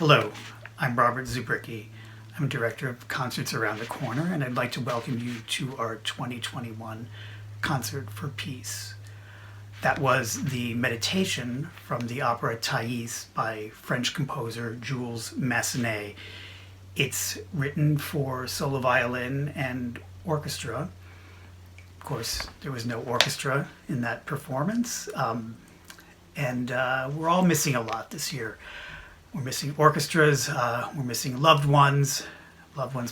Hello, I'm Robert Zubrycki. I'm Director of Concerts Around the Corner, and I'd like to welcome you to our 2021 Concert for Peace. That was the meditation from the opera Thais by French composer Jules Massenet. It's written for solo violin and orchestra. Of course, there was no orchestra in that performance, and we're all missing a lot this year. We're missing orchestras, we're missing loved ones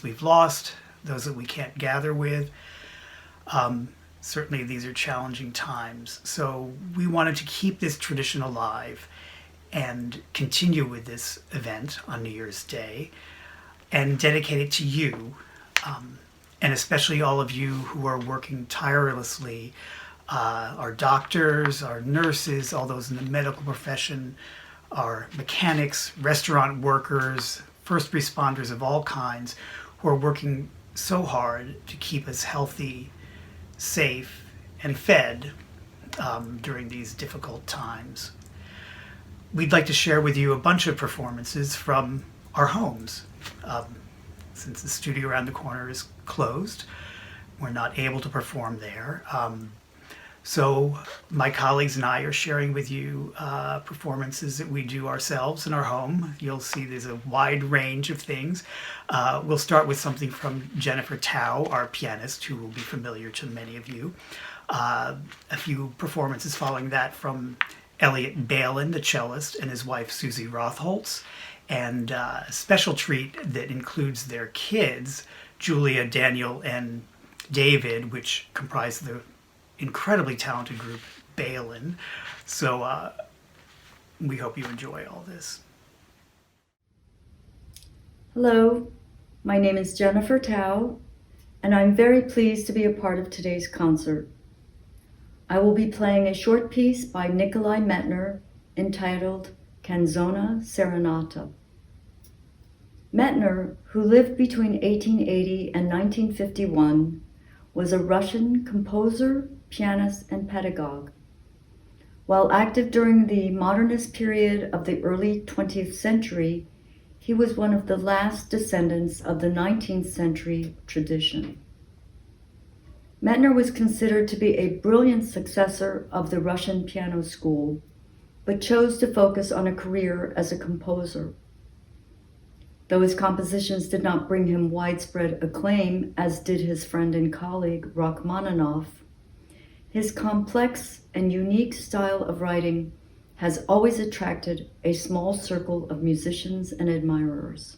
we've lost, those that we can't gather with. Certainly these are challenging times. So we wanted to keep this tradition alive and continue with this event on New Year's Day and dedicate it to you, and especially all of you who are working tirelessly, our doctors, our nurses, all those in the medical profession, our mechanics, restaurant workers, first responders of all kinds who are working so hard to keep us healthy, safe, and fed during these difficult times. We'd like to share with you a bunch of performances from our homes. Since the studio around the corner is closed, we're not able to perform there. So my colleagues and I are sharing with you performances that we do ourselves in our home. You'll see there's a wide range of things. We'll start with something from Jennifer Tao, our pianist, who will be familiar to many of you. A few performances following that from Eliot Bailen, the cellist, and his wife Susie Rotholz. And a special treat that includes their kids, Julia, Daniel, and David, which comprise the incredibly talented group Bailen. So we hope you enjoy all this. Hello, my name is Jennifer Tao, and I'm very pleased to be a part of today's concert. I will be playing a short piece by Nikolai Medtner entitled Canzona Serenata. Medtner, who lived between 1880 and 1951, was a Russian composer, pianist, and pedagogue. While active during the modernist period of the early 20th century, he was one of the last descendants of the 19th century tradition. Medtner was considered to be a brilliant successor of the Russian piano school, but chose to focus on a career as a composer. Though his compositions did not bring him widespread acclaim, as did his friend and colleague Rachmaninoff, his complex and unique style of writing has always attracted a small circle of musicians and admirers.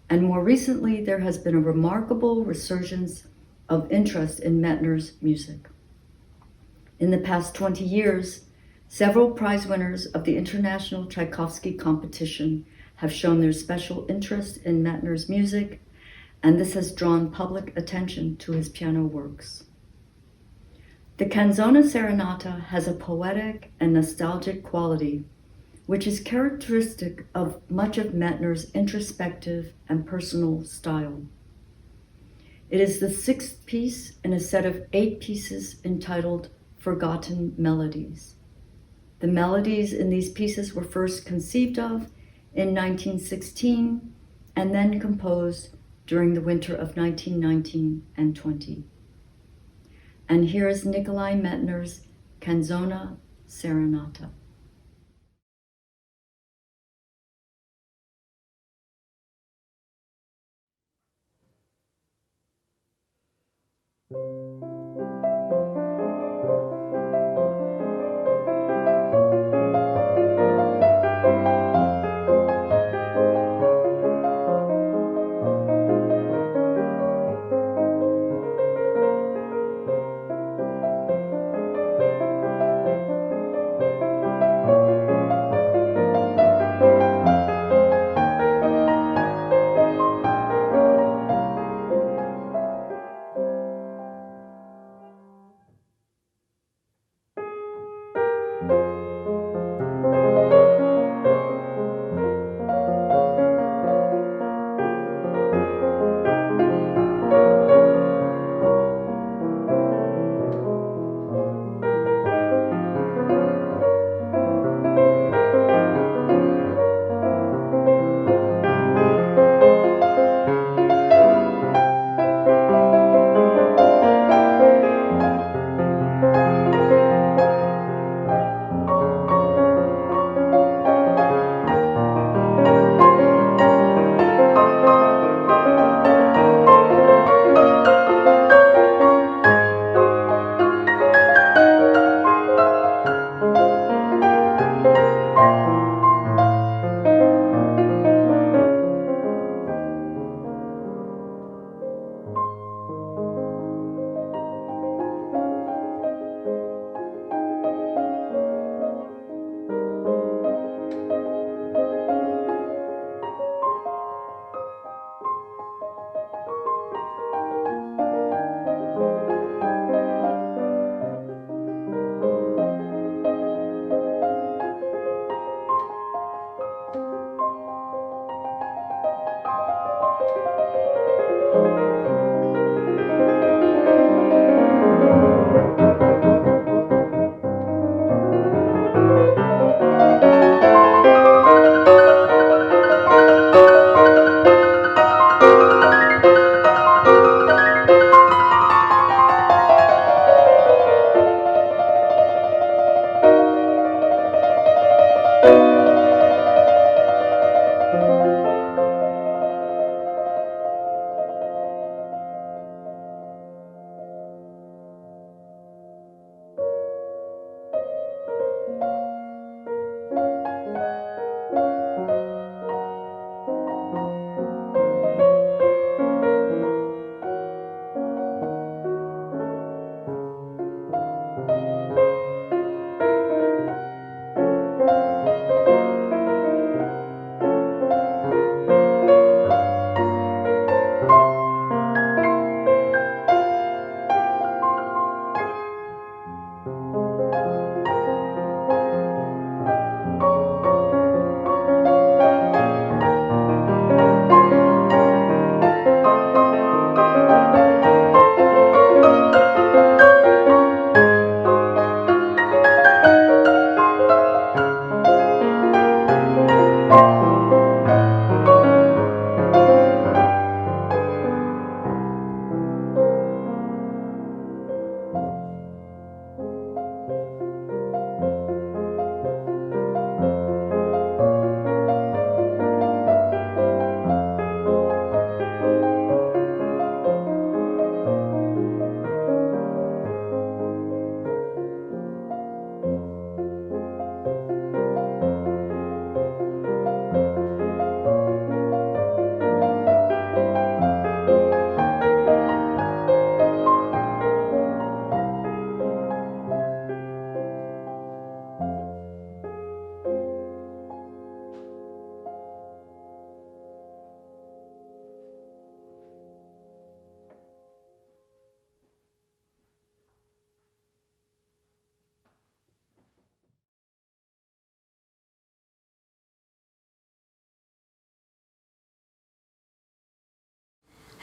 And more recently, there has been a remarkable resurgence of interest in Medtner's music. In the past 20 years, several prize winners of the International Tchaikovsky Competition have shown their special interest in Medtner's music, and this has drawn public attention to his piano works. The Canzona Serenata has a poetic and nostalgic quality, which is characteristic of much of Medtner's introspective and personal style. It is the sixth piece in a set of 8 pieces entitled Forgotten Melodies. The melodies in these pieces were first conceived of in 1916 and then composed during the winter of 1919 and 20. And here is Nikolai Medtner's Canzona Serenata.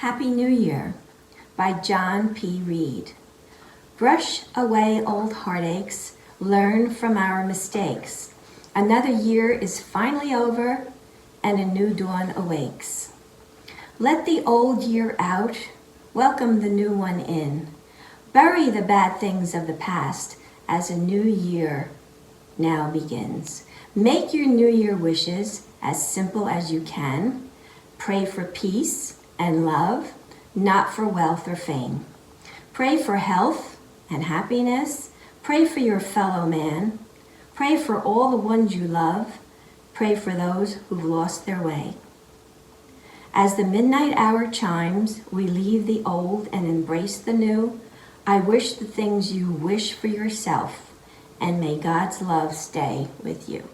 Happy New Year by John P. Reed. Brush away old heartaches, learn from our mistakes. Another year is finally over and a new dawn awakes. Let the old year out, welcome the new one in. Bury the bad things of the past as a new year now begins. Make your New Year wishes as simple as you can. Pray for peace and love, not for wealth or fame. Pray for health and happiness. Pray for your fellow man. Pray for all the ones you love. Pray for those who've lost their way. As the midnight hour chimes, we leave the old and embrace the new. I wish the things you wish for yourself, and may God's love stay with you.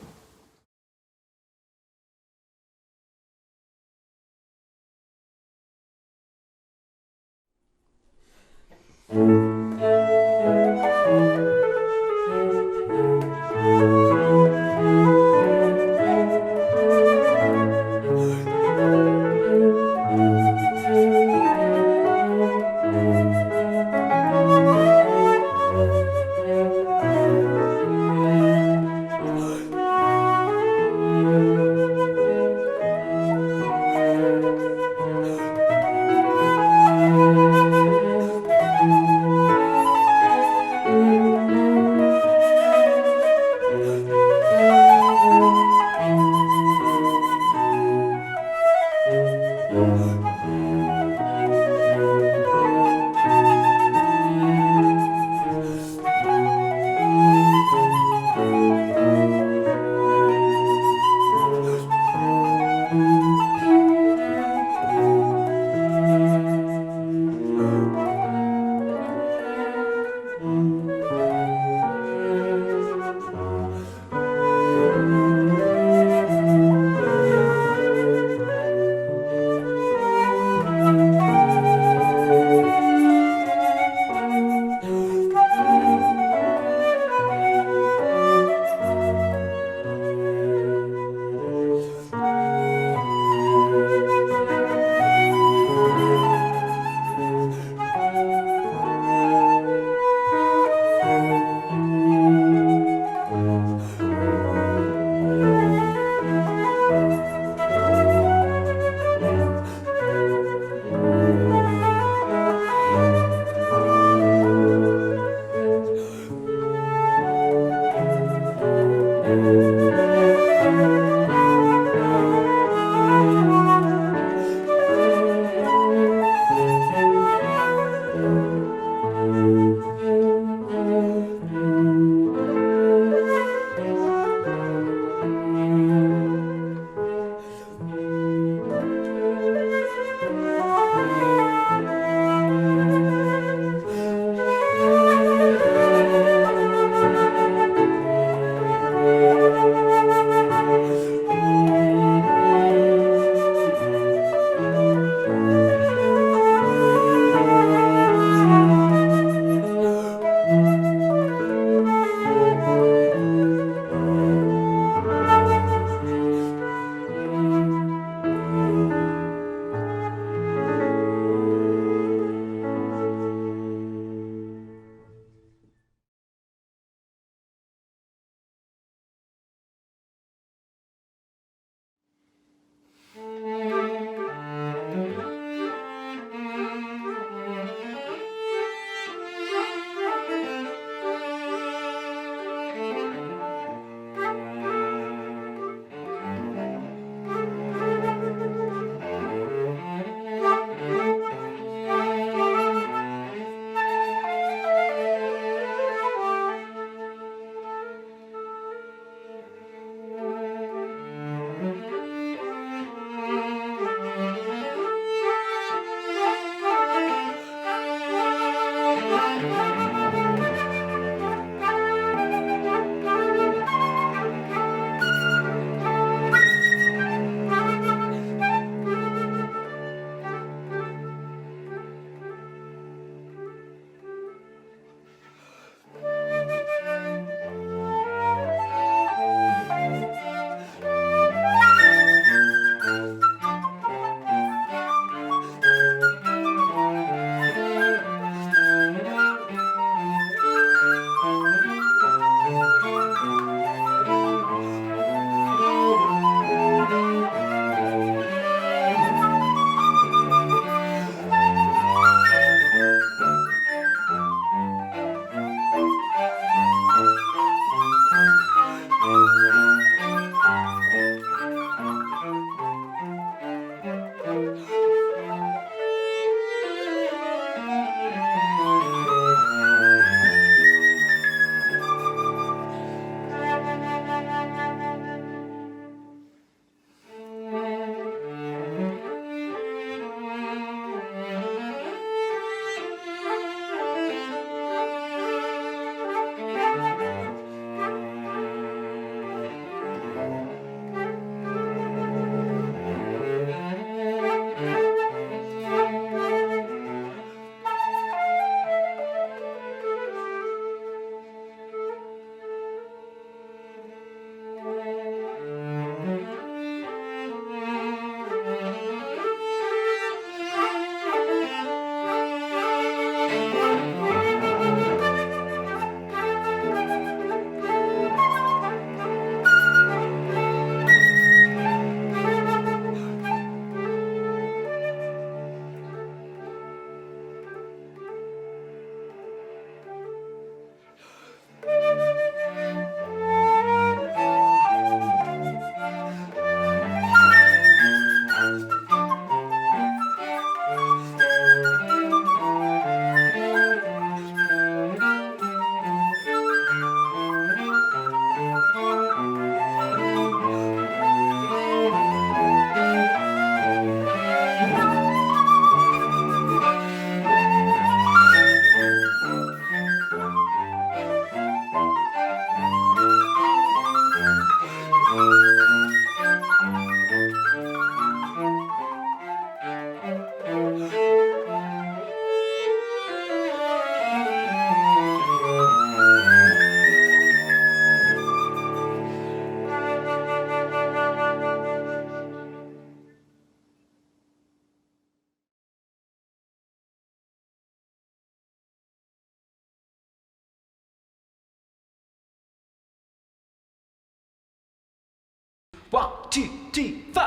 1, 2, 3, 4.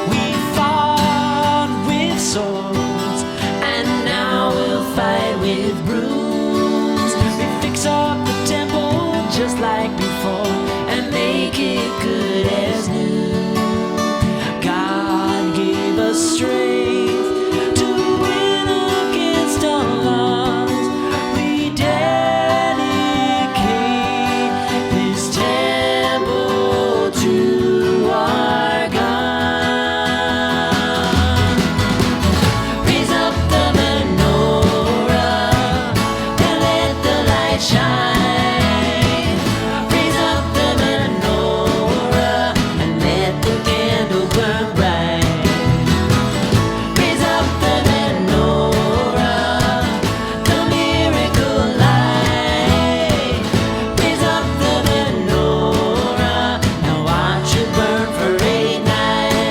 We fought with swords, and now we'll fight with brooms. We fix up the temple just like before and make it good as new. God gave us strength to win against all odds. We dedicate this temple to our God. Raise up the menorah and let the light shine. Raise up the menorah and let the candle burn bright. Raise up the menorah, the miracle light. Raise up the menorah and watch it burn for 8 nights.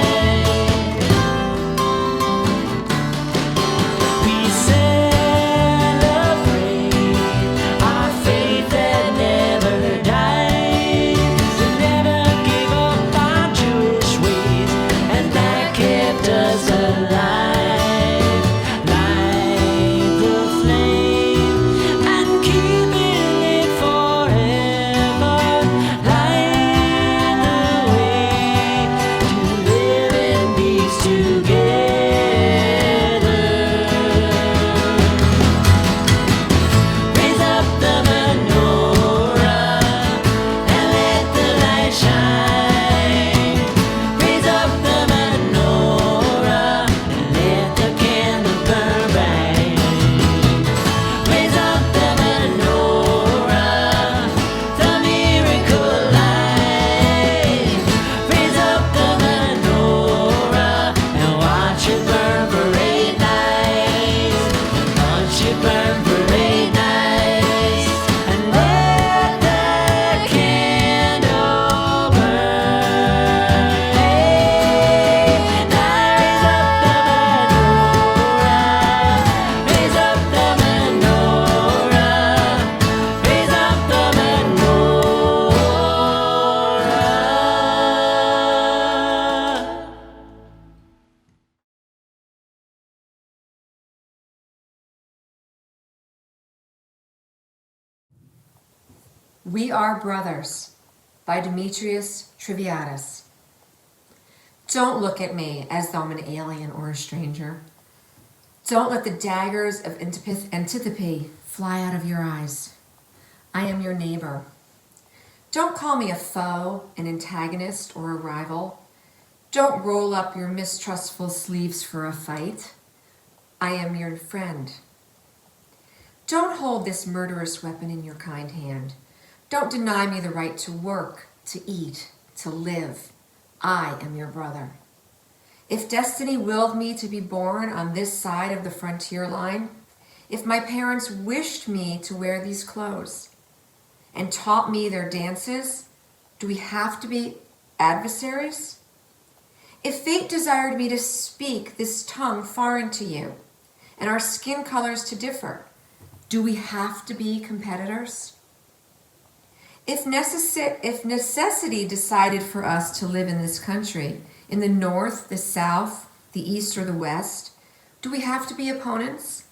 We celebrate our faith that never dies. We never gave up our Jewish ways, and that kept us alive. Light the flame and keep it lit forever. Light the way to live in peace together. Raise up the menorah and let the light shine. Raise up the menorah and let the candle burn bright. Raise up the menorah, the miracle light. Raise up the menorah and watch it burn for 8 nights. Watch it burn for 8 nights and let the candle burn. Now raise up the menorah, raise up the menorah. We Are Brothers by Demetrius Triviatus. Don't look at me as though I'm an alien or a stranger. Don't let the daggers of antipathy fly out of your eyes. I am your neighbor. Don't call me a foe, an antagonist, or a rival. Don't roll up your mistrustful sleeves for a fight. I am your friend. Don't hold this murderous weapon in your kind hand. Don't deny me the right to work, to eat, to live. I am your brother. If destiny willed me to be born on this side of the frontier line, if my parents wished me to wear these clothes and taught me their dances, do we have to be adversaries? If fate desired me to speak this tongue foreign to you and our skin colors to differ, do we have to be competitors? If necessity decided for us to live in this country, in the north, the south, the east, or the west, do we have to be opponents?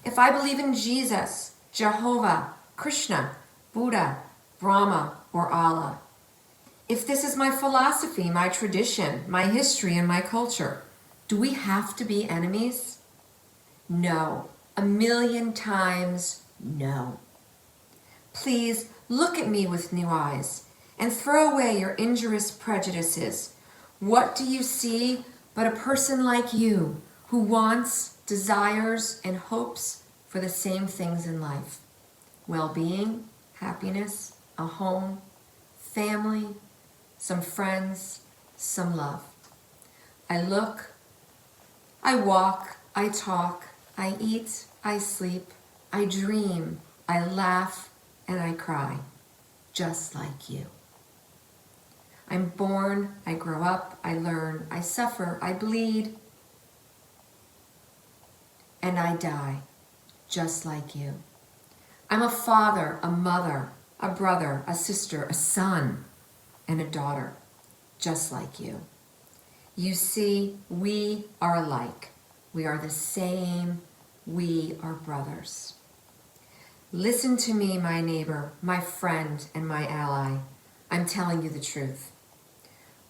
If I believe in Jesus, Jehovah, Krishna, Buddha, Brahma, or Allah, if this is my philosophy, my tradition, my history, and my culture, do we have to be enemies? No. 1,000,000 times no. Please look at me with new eyes and throw away your injurious prejudices. What do you see but a person like you who wants, desires, and hopes for the same things in life? Well-being, happiness, a home, family, some friends, some love. I look, I walk, I talk, I eat, I sleep, I dream, I laugh, and I cry, just like you. I'm born, I grow up, I learn, I suffer, I bleed, and I die, just like you. I'm a father, a mother, a brother, a sister, a son, and a daughter, just like you. You see, we are alike. We are the same. We are brothers. Listen to me, my neighbor, my friend, and my ally. I'm telling you the truth.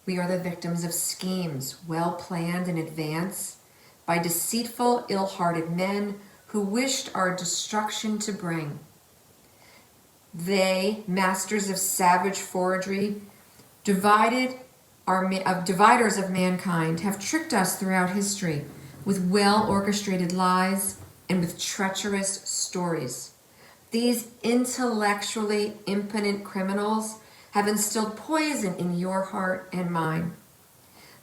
We are the victims of schemes well planned in advance by deceitful, ill-hearted men who wished our destruction to bring. They, masters of savage forgery, dividers of mankind, have tricked us throughout history with well-orchestrated lies and with treacherous stories. These intellectually impotent criminals have instilled poison in your heart and mine.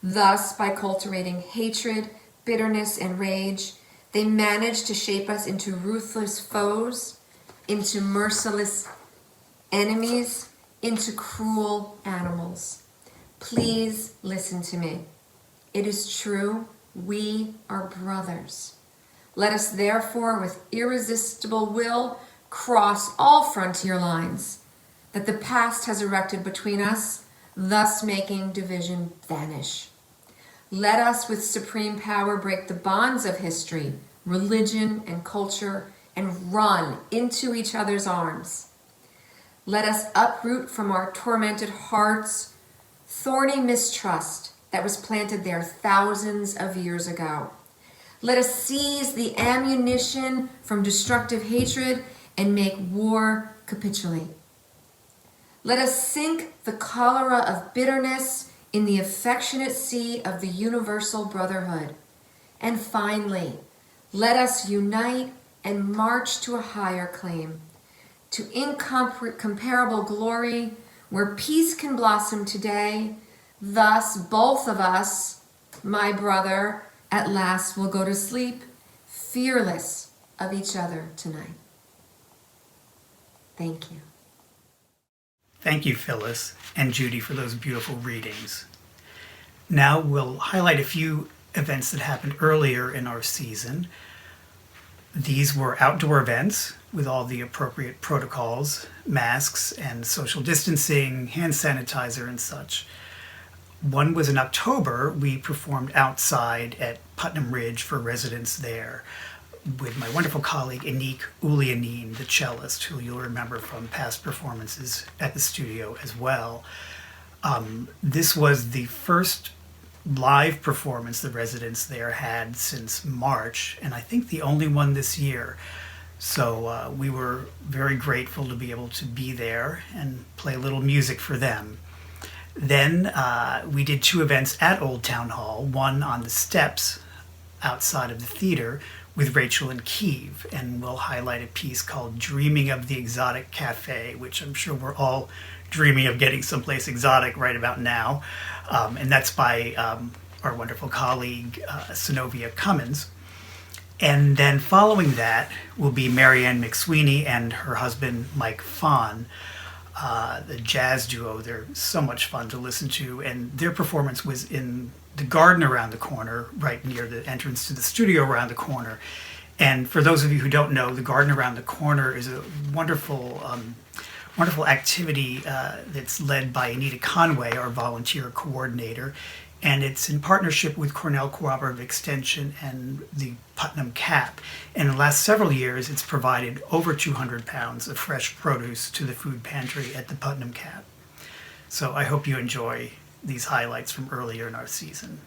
Thus, by cultivating hatred, bitterness, and rage, they manage to shape us into ruthless foes, into merciless enemies, into cruel animals. Please listen to me. It is true, we are brothers. Let us therefore, with irresistible will, cross all frontier lines that the past has erected between us, thus making division vanish. Let us with supreme power break the bonds of history, religion, and culture, and run into each other's arms. Let us uproot from our tormented hearts thorny mistrust that was planted there thousands of years ago. Let us seize the ammunition from destructive hatred and make war capitulate. Let us sink the cholera of bitterness in the affectionate sea of the universal brotherhood. And finally, let us unite and march to a higher claim, to incomparable glory, where peace can blossom today. Thus, both of us, my brother, at last will go to sleep, fearless of each other tonight. Thank you. Thank you, Phyllis and Judy, for those beautiful readings. Now we'll highlight a few events that happened earlier in our season. These were outdoor events with all the appropriate protocols, masks and social distancing, hand sanitizer and such. One was in October. We performed outside at Putnam Ridge for residents there with my wonderful colleague Anik Oulianine, the cellist, who you'll remember from past performances at the studio as well. This was the first live performance the residents there had since March, and I think the only one this year. So we were very grateful to be able to be there and play a little music for them. Then we did two events at Old Town Hall, one on the steps outside of the theater with Rachel and Keve, and we'll highlight a piece called Dreaming of the Exotic Cafe, which I'm sure we're all dreaming of getting someplace exotic right about now. And that's by our wonderful colleague, Synovia Cummins. And then following that will be Ann McSweeney and her husband, Mike Fahn, the jazz duo. They're so much fun to listen to, and their performance was in the garden around the corner, right near the entrance to the studio around the corner. And for those of you who don't know, the garden around the corner is a wonderful activity that's led by Anita Conway, our volunteer coordinator, and it's in partnership with Cornell Cooperative Extension and the Putnam CAP. And in the last several years, it's provided over 200 pounds of fresh produce to the food pantry at the Putnam CAP. So I hope you enjoy these highlights from earlier in our season.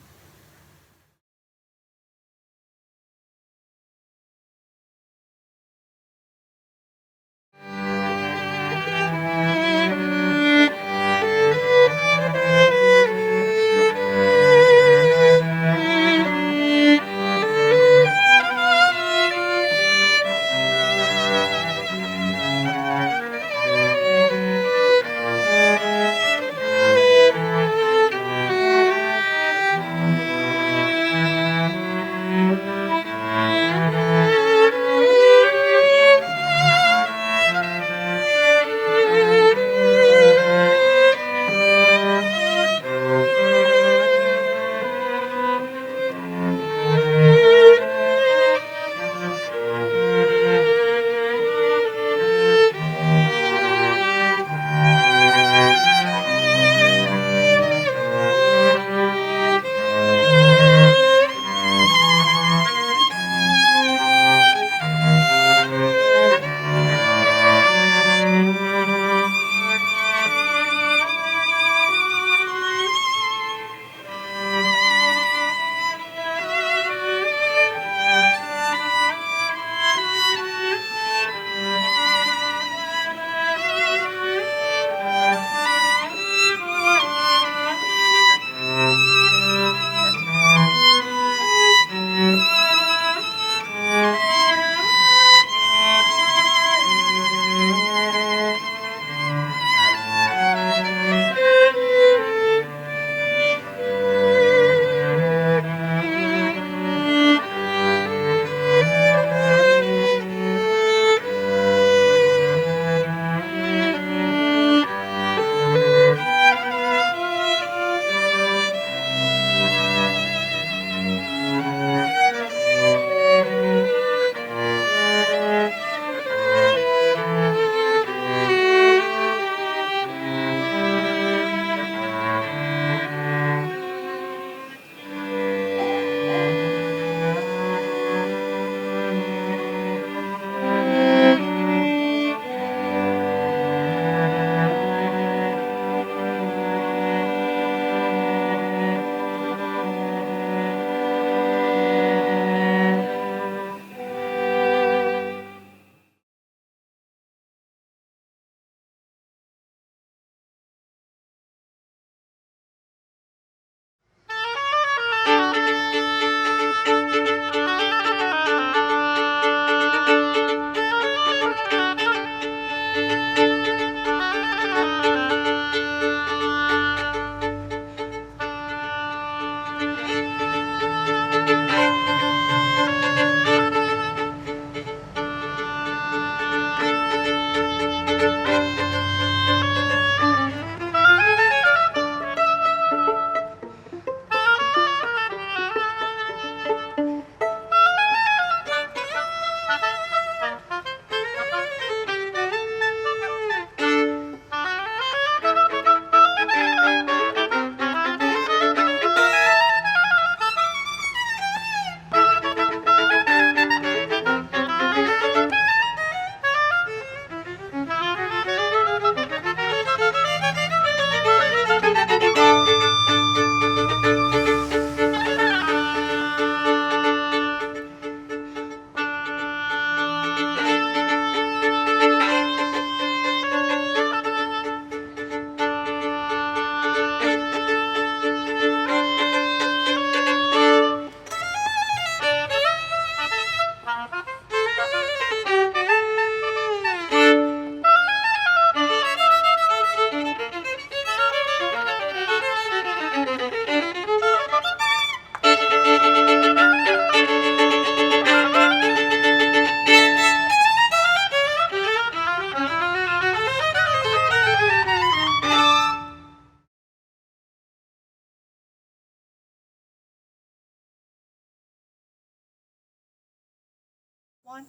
One,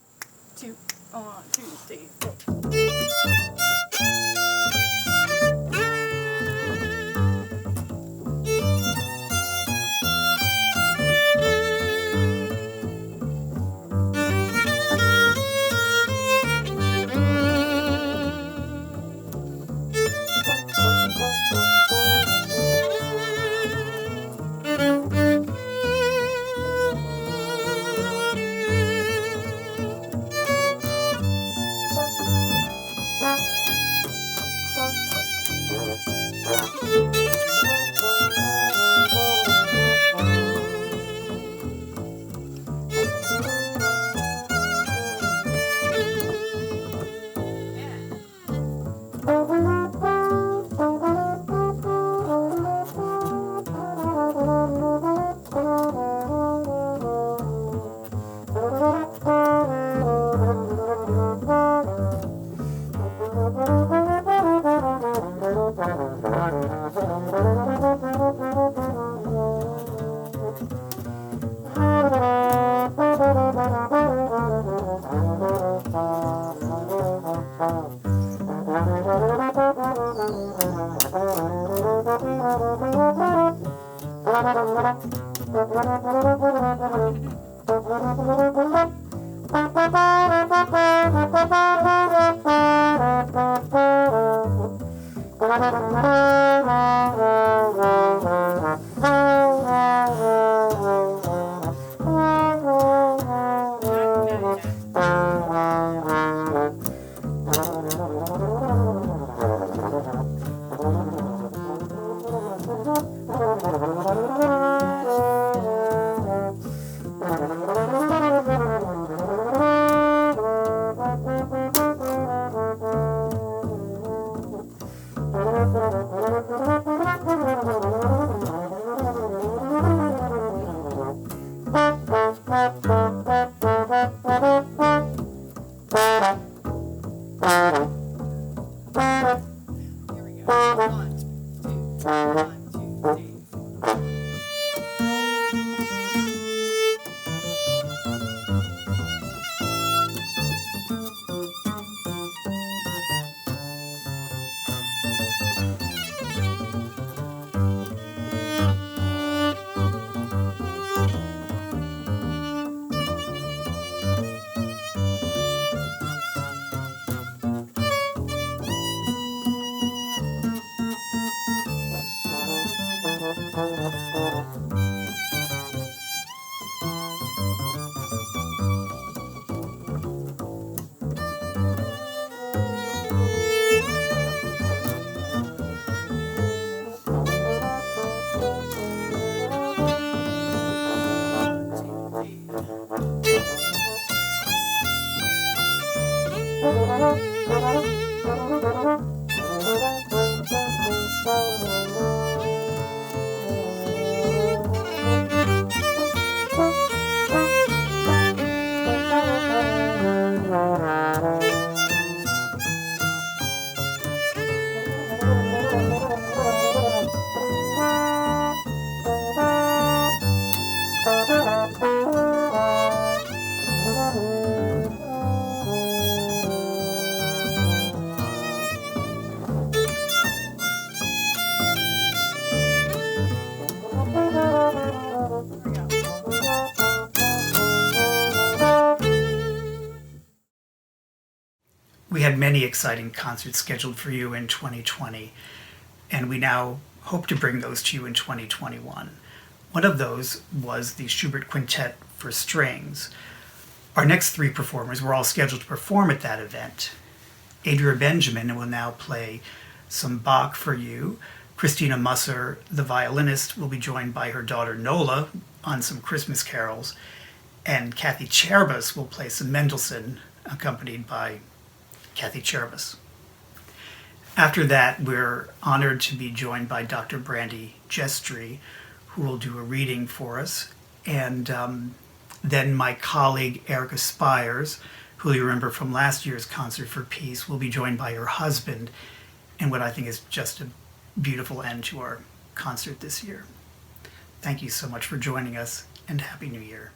two, 3, 4. We had many exciting concerts scheduled for you in 2020, and we now hope to bring those to you in 2021. One of those was the Schubert Quintet for Strings. Our next 3 performers were all scheduled to perform at that event. Adria Benjamin will now play some Bach for you. Kristina Musser, the violinist, will be joined by her daughter Nola on some Christmas carols. And Kathy Cherbas will play some Mendelssohn, accompanied by Kathy Cherbas. After that, we're honored to be joined by Dr. Brandi Gestri, who will do a reading for us. And then my colleague Erica Spyres, who you remember from last year's Concert for Peace, will be joined by her husband in what I think is just a beautiful end to our concert this year. Thank you so much for joining us, and Happy New Year.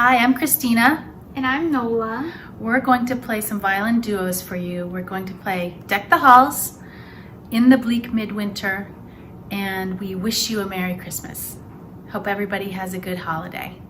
Hi, I'm Kristina. And I'm Nola. We're going to play some violin duos for you. We're going to play Deck the Halls, In the Bleak Midwinter, and We Wish You a Merry Christmas. Hope everybody has a good holiday.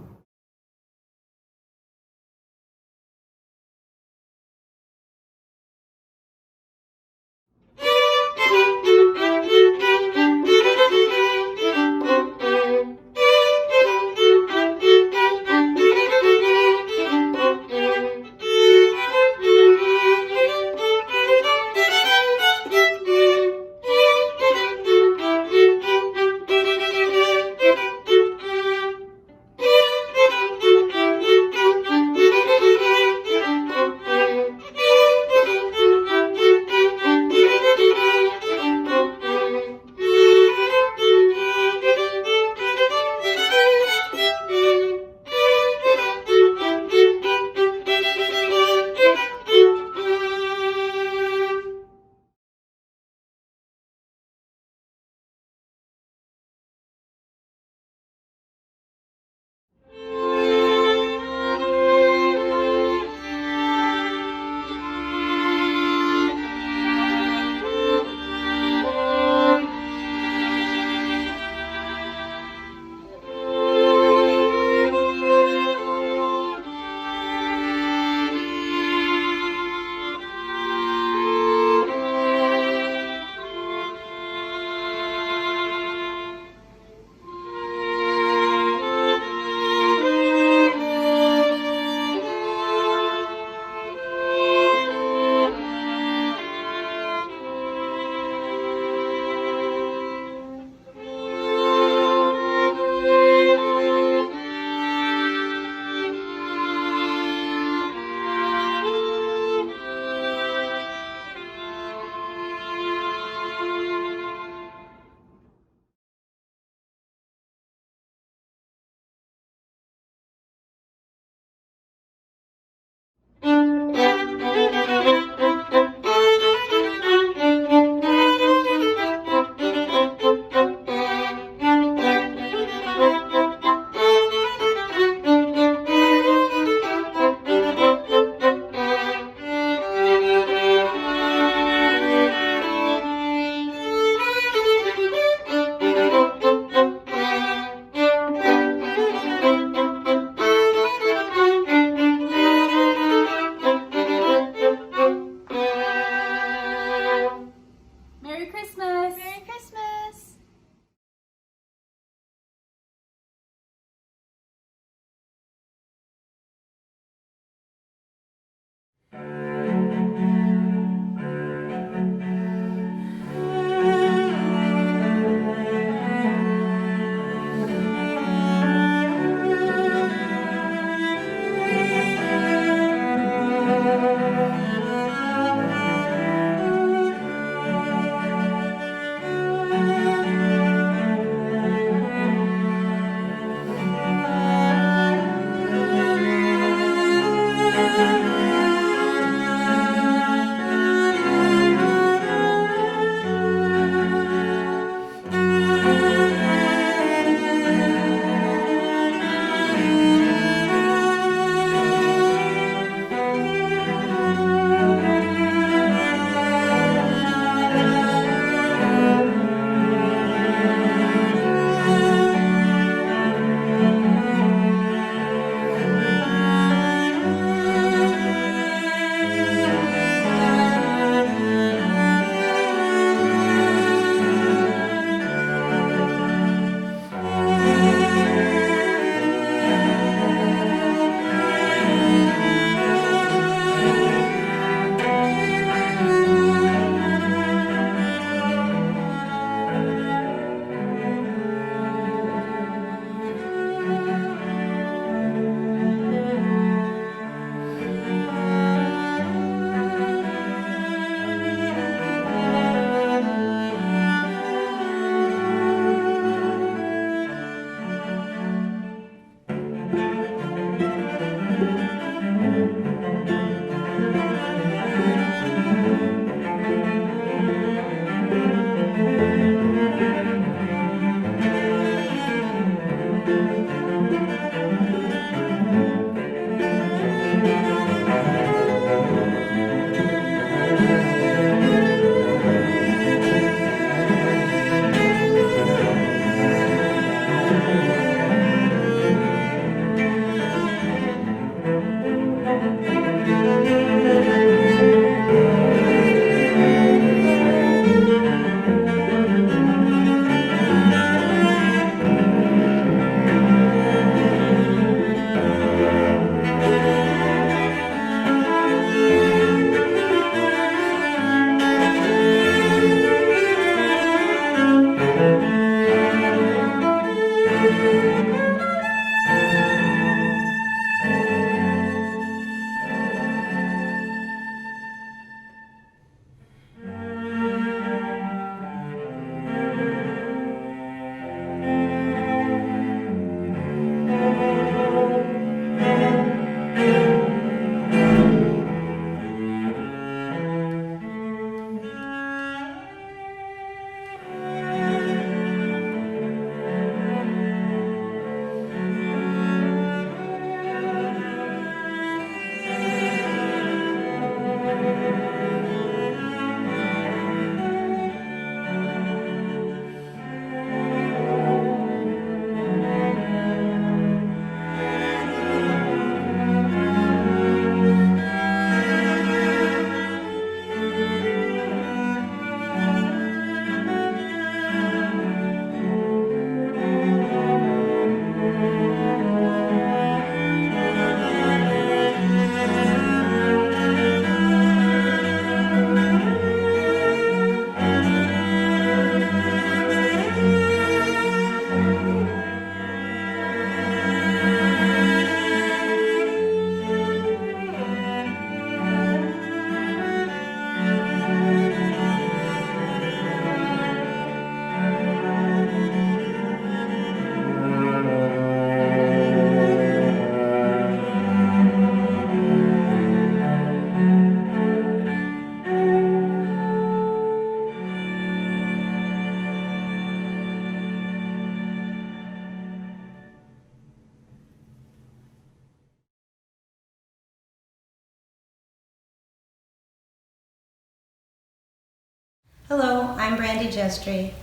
Hello, I'm Brandi Gestri,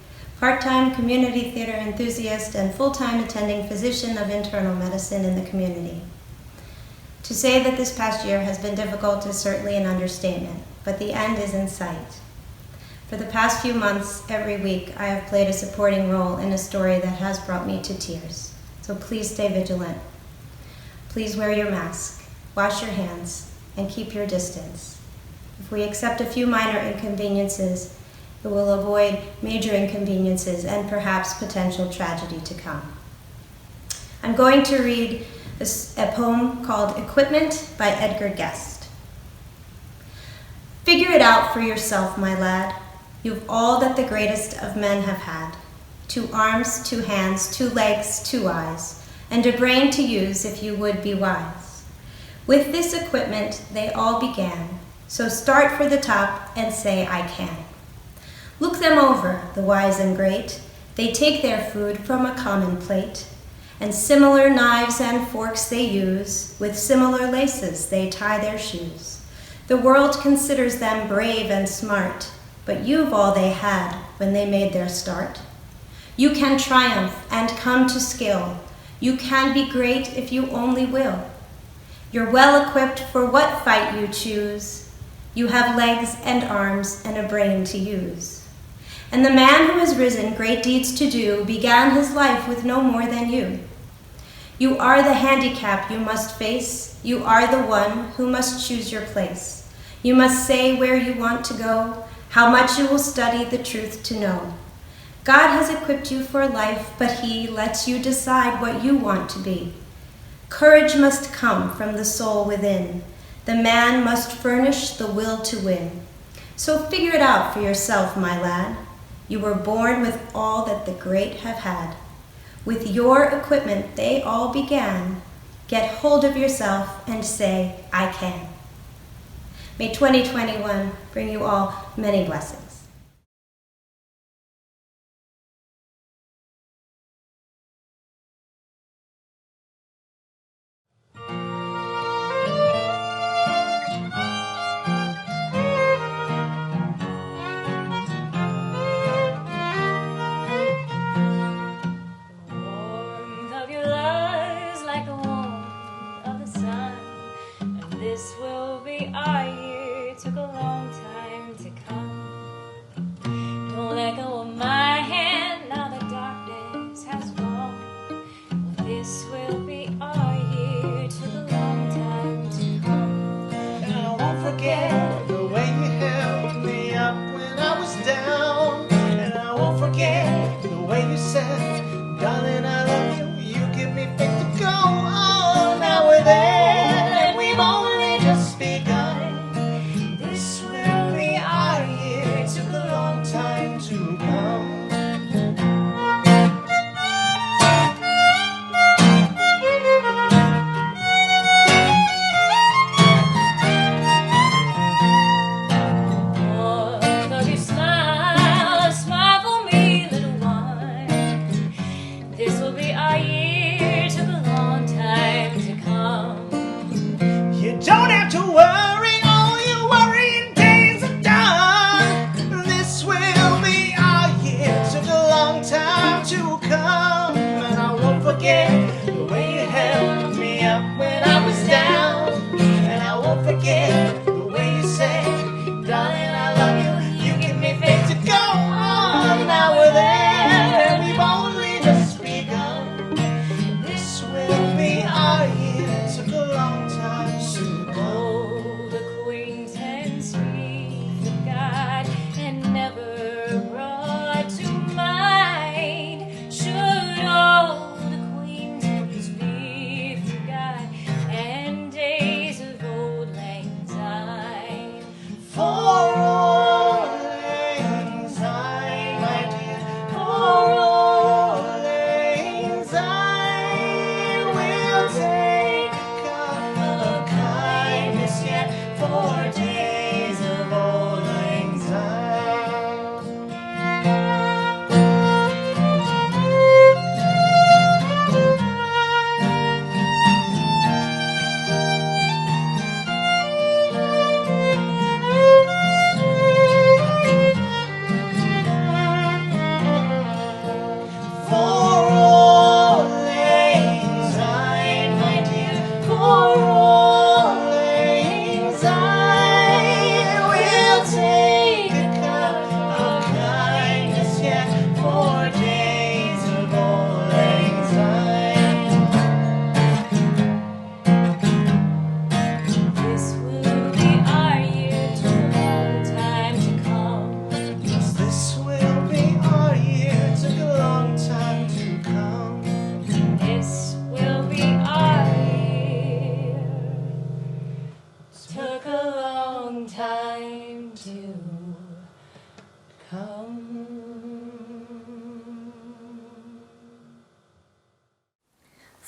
part-time community theater enthusiast and full-time attending physician of internal medicine in the community. To say that this past year has been difficult is certainly an understatement, but the end is in sight. For the past few months, every week, I have played a supporting role in a story that has brought me to tears. So please stay vigilant. Please wear your mask, wash your hands, and keep your distance. If we accept a few minor inconveniences, it will avoid major inconveniences and perhaps potential tragedy to come. I'm going to read a poem called Equipment by Edgar Guest. Figure it out for yourself, my lad. You've all that the greatest of men have had. 2 arms, 2 hands, 2 legs, 2 eyes, and a brain to use if you would be wise. With this equipment they all began, so start for the top and say, I can. Look them over, the wise and great. They take their food from a common plate, and similar knives and forks they use. With similar laces they tie their shoes. The world considers them brave and smart, but you've all they had when they made their start. You can triumph and come to skill. You can be great if you only will. You're well equipped for what fight you choose. You have legs and arms and a brain to use. And the man who has risen great deeds to do began his life with no more than you. You are the handicap you must face. You are the one who must choose your place. You must say where you want to go, how much you will study the truth to know. God has equipped you for life, but he lets you decide what you want to be. Courage must come from the soul within. The man must furnish the will to win. So figure it out for yourself, my lad. You were born with all that the great have had. With your equipment they all began. Get hold of yourself and say, I can. May 2021 bring you all many blessings. This will be our year, took a long time to come. Don't let go of my hand, now the darkness has gone. Well, this will be our year, took a long time to come. And I won't forget the way you held me up when I was down. And I won't forget the way you said, darling, I love you, you give me faith to go on. Now we're there, and we've only just begun. This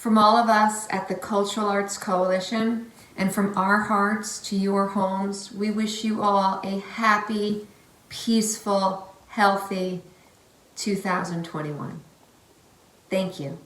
From all of us at the Cultural Arts Coalition and from our hearts to your homes, we wish you all a happy, peaceful, healthy 2021. Thank you.